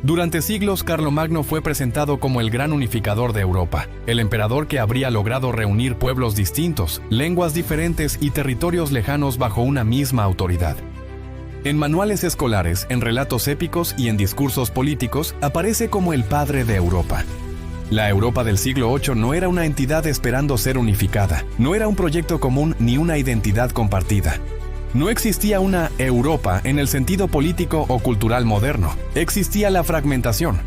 Durante siglos, Carlomagno fue presentado como el gran unificador de Europa, el emperador que habría logrado reunir pueblos distintos, lenguas diferentes y territorios lejanos bajo una misma autoridad. En manuales escolares, en relatos épicos y en discursos políticos, aparece como el padre de Europa. La Europa del siglo VIII no era una entidad esperando ser unificada, no era un proyecto común ni una identidad compartida. No existía una Europa en el sentido político o cultural moderno, existía la fragmentación.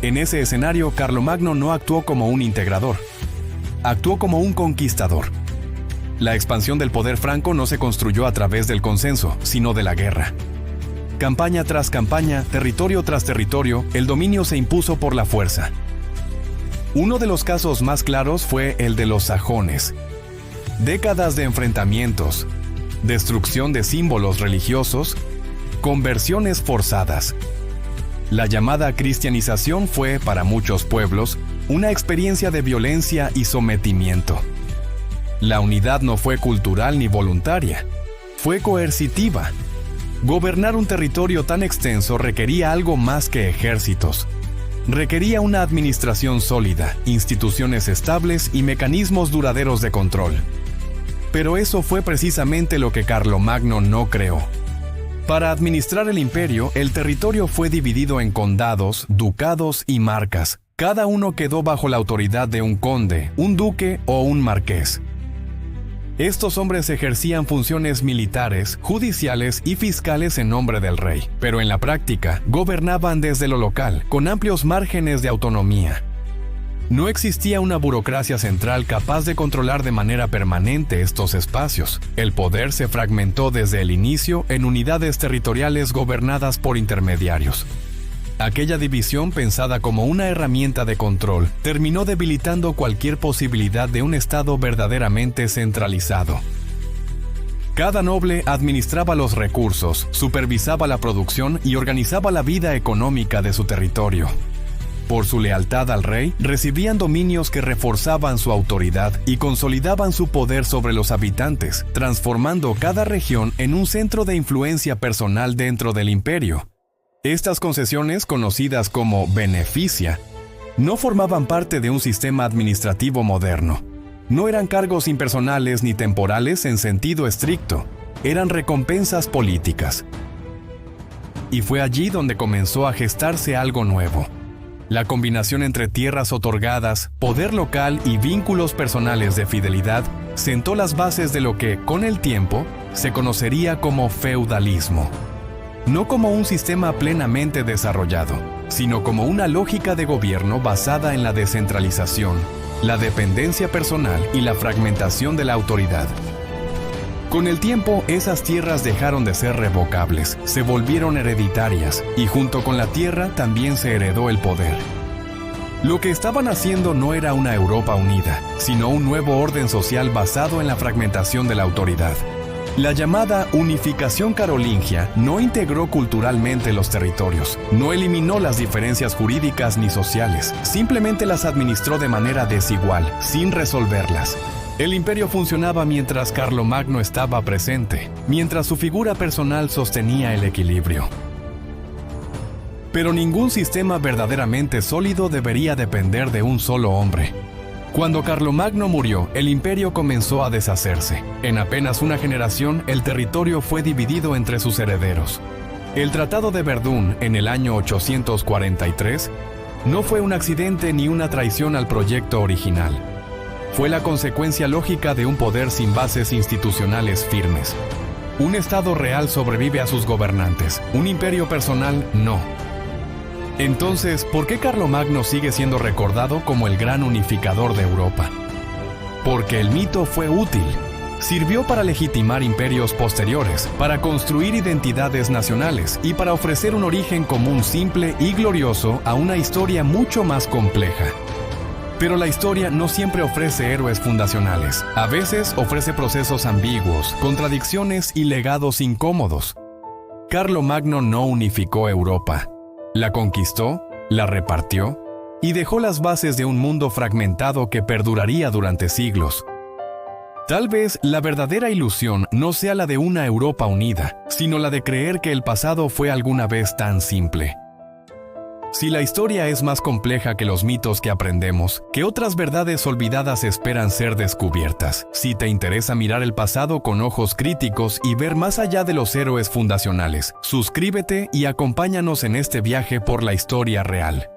En ese escenario, Carlomagno no actuó como un integrador, actuó como un conquistador. La expansión del poder franco no se construyó a través del consenso, sino de la guerra. Campaña tras campaña, territorio tras territorio, el dominio se impuso por la fuerza. Uno de los casos más claros fue el de los sajones. Décadas de enfrentamientos, destrucción de símbolos religiosos, conversiones forzadas. La llamada cristianización fue, para muchos pueblos, una experiencia de violencia y sometimiento. La unidad no fue cultural ni voluntaria, fue coercitiva. Gobernar un territorio tan extenso requería algo más que ejércitos. Requería una administración sólida, instituciones estables y mecanismos duraderos de control. Pero eso fue precisamente lo que Carlomagno no creó. Para administrar el imperio, el territorio fue dividido en condados, ducados y marcas. Cada uno quedó bajo la autoridad de un conde, un duque o un marqués. Estos hombres ejercían funciones militares, judiciales y fiscales en nombre del rey, pero en la práctica gobernaban desde lo local, con amplios márgenes de autonomía. No existía una burocracia central capaz de controlar de manera permanente estos espacios. El poder se fragmentó desde el inicio en unidades territoriales gobernadas por intermediarios. Aquella división, pensada como una herramienta de control, terminó debilitando cualquier posibilidad de un Estado verdaderamente centralizado. Cada noble administraba los recursos, supervisaba la producción y organizaba la vida económica de su territorio. Por su lealtad al rey, recibían dominios que reforzaban su autoridad y consolidaban su poder sobre los habitantes, transformando cada región en un centro de influencia personal dentro del imperio. Estas concesiones, conocidas como beneficia, no formaban parte de un sistema administrativo moderno. No eran cargos impersonales ni temporales en sentido estricto, eran recompensas políticas. Y fue allí donde comenzó a gestarse algo nuevo. La combinación entre tierras otorgadas, poder local y vínculos personales de fidelidad sentó las bases de lo que, con el tiempo, se conocería como feudalismo. No como un sistema plenamente desarrollado, sino como una lógica de gobierno basada en la descentralización, la dependencia personal y la fragmentación de la autoridad. Con el tiempo, esas tierras dejaron de ser revocables, se volvieron hereditarias, y junto con la tierra también se heredó el poder. Lo que estaban haciendo no era una Europa unida, sino un nuevo orden social basado en la fragmentación de la autoridad. La llamada unificación carolingia no integró culturalmente los territorios, no eliminó las diferencias jurídicas ni sociales, simplemente las administró de manera desigual, sin resolverlas. El imperio funcionaba mientras Carlomagno estaba presente, mientras su figura personal sostenía el equilibrio. Pero ningún sistema verdaderamente sólido debería depender de un solo hombre. Cuando Carlomagno murió, el imperio comenzó a deshacerse. En apenas una generación, el territorio fue dividido entre sus herederos. El Tratado de Verdún, en el año 843, no fue un accidente ni una traición al proyecto original. Fue la consecuencia lógica de un poder sin bases institucionales firmes. Un Estado real sobrevive a sus gobernantes, un imperio personal no. Entonces, ¿por qué Carlomagno sigue siendo recordado como el gran unificador de Europa? Porque el mito fue útil. Sirvió para legitimar imperios posteriores, para construir identidades nacionales y para ofrecer un origen común simple y glorioso a una historia mucho más compleja. Pero la historia no siempre ofrece héroes fundacionales. A veces ofrece procesos ambiguos, contradicciones y legados incómodos. Carlomagno no unificó Europa. La conquistó, la repartió y dejó las bases de un mundo fragmentado que perduraría durante siglos. Tal vez la verdadera ilusión no sea la de una Europa unida, sino la de creer que el pasado fue alguna vez tan simple. Si la historia es más compleja que los mitos que aprendemos, ¿qué otras verdades olvidadas esperan ser descubiertas? Si te interesa mirar el pasado con ojos críticos y ver más allá de los héroes fundacionales, suscríbete y acompáñanos en este viaje por la historia real.